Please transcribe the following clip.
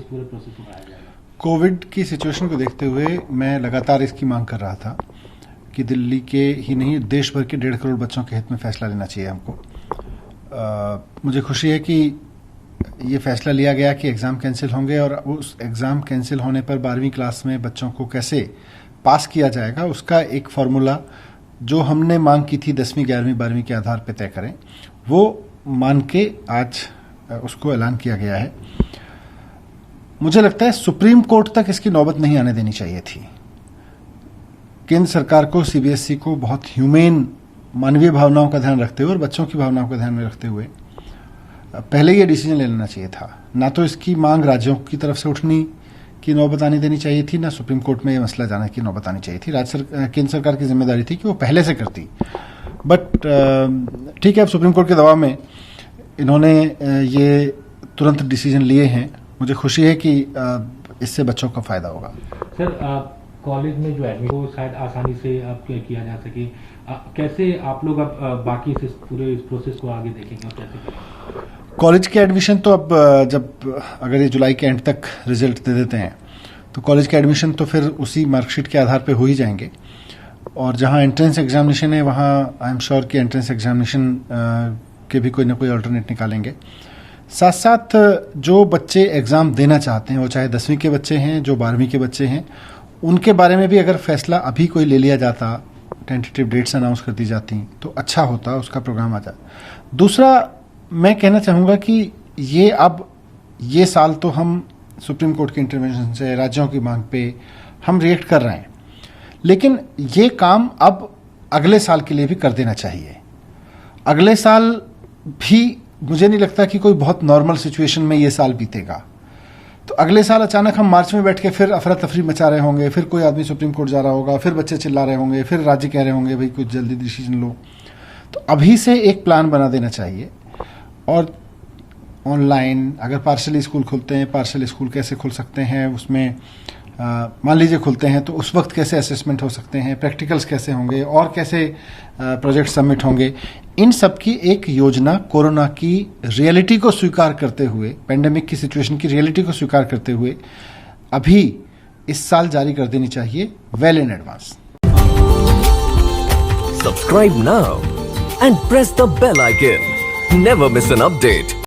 पूरे प्रोसेस को बढ़ाया जाएगा? कोविड की सिचुएशन को देखते हुए मैं लगातार इसकी मांग कर रहा था कि दिल्ली के ही नहीं देश भर के 1.5 करोड़ बच्चों के हित में फैसला लेना चाहिए हमको। मुझे खुशी है कि ये फैसला लिया गया कि एग्ज़ाम कैंसिल होंगे और उस एग्ज़ाम कैंसिल होने पर 12वीं क्लास में बच्चों को कैसे पास किया जाएगा उसका एक फार्मूला जो हमने मांग की थी 10वीं 11वीं 12वीं के आधार पर तय करें, वो मान के आज उसको ऐलान किया गया है। मुझे लगता है सुप्रीम कोर्ट तक इसकी नौबत नहीं आने देनी चाहिए थी। केंद्र सरकार को, सीबीएसई को बहुत ह्यूमेन मानवीय भावनाओं का ध्यान रखते हुए और बच्चों की भावनाओं का ध्यान में रखते हुए पहले ये डिसीजन ले लेना चाहिए था। ना तो इसकी मांग राज्यों की तरफ से उठने की नौबत आनी देनी चाहिए थी, ना सुप्रीम कोर्ट में ये मसला जाने की नौबत आनी चाहिए थी। केंद्र सरकार की जिम्मेदारी थी कि वो पहले से करती। बट ठीक है, अब सुप्रीम कोर्ट के दबाव में इन्होंने ये तुरंत डिसीजन लिए हैं। मुझे खुशी है कि इससे बच्चों का फायदा होगा। सर, कॉलेज में जो एडमिशन हो शायद आसानी से अब किया जा सके, कैसे आप लोग अब बाकी से पूरे इस प्रोसेस को आगे देखेंगे और कैसे करेंगे? कॉलेज के एडमिशन तो अब जब अगर ये जुलाई के एंड तक रिजल्ट दे देते हैं तो कॉलेज के एडमिशन तो फिर उसी मार्कशीट के आधार पे हो ही जाएंगे। और जहां एंट्रेंस एग्जामिनेशन है वहां आई एम श्योर कि एंट्रेंस एग्जामिनेशन के भी कोई ना कोई अल्टरनेट निकालेंगे। साथ साथ जो बच्चे एग्ज़ाम देना चाहते हैं, वो चाहे 10वीं के बच्चे हैं, जो 12वीं के बच्चे हैं, उनके बारे में भी अगर फैसला अभी कोई ले लिया जाता, टेंटेटिव डेट्स अनाउंस कर दी जाती तो अच्छा होता, उसका प्रोग्राम आ जाता। दूसरा मैं कहना चाहूँगा कि ये साल तो हम सुप्रीम कोर्ट के इंटरवेंशन से, राज्यों की मांग पे हम रिएक्ट कर रहे हैं, लेकिन ये काम अब अगले साल के लिए भी कर देना चाहिए। अगले साल भी मुझे नहीं लगता कि कोई बहुत नॉर्मल सिचुएशन में ये साल बीतेगा। तो अगले साल अचानक हम मार्च में बैठ के फिर अफरा तफरी मचा रहे होंगे, फिर कोई आदमी सुप्रीम कोर्ट जा रहा होगा, फिर बच्चे चिल्ला रहे होंगे, फिर राज्य कह रहे होंगे भाई कुछ जल्दी डिसीजन लो। तो अभी से एक प्लान बना देना चाहिए। और ऑनलाइन अगर पार्शली स्कूल खुलते हैं, पार्शल स्कूल कैसे खुल सकते हैं, उसमें मान लीजिए खुलते हैं तो उस वक्त कैसे असेसमेंट हो सकते हैं, प्रैक्टिकल्स कैसे होंगे और कैसे प्रोजेक्ट सबमिट होंगे, इन सब की एक योजना कोरोना की रियलिटी को स्वीकार करते हुए, पेंडेमिक की सिचुएशन की रियलिटी को स्वीकार करते हुए अभी इस साल जारी कर देनी चाहिए, well in advance. Subscribe now and press the bell icon, never miss an update.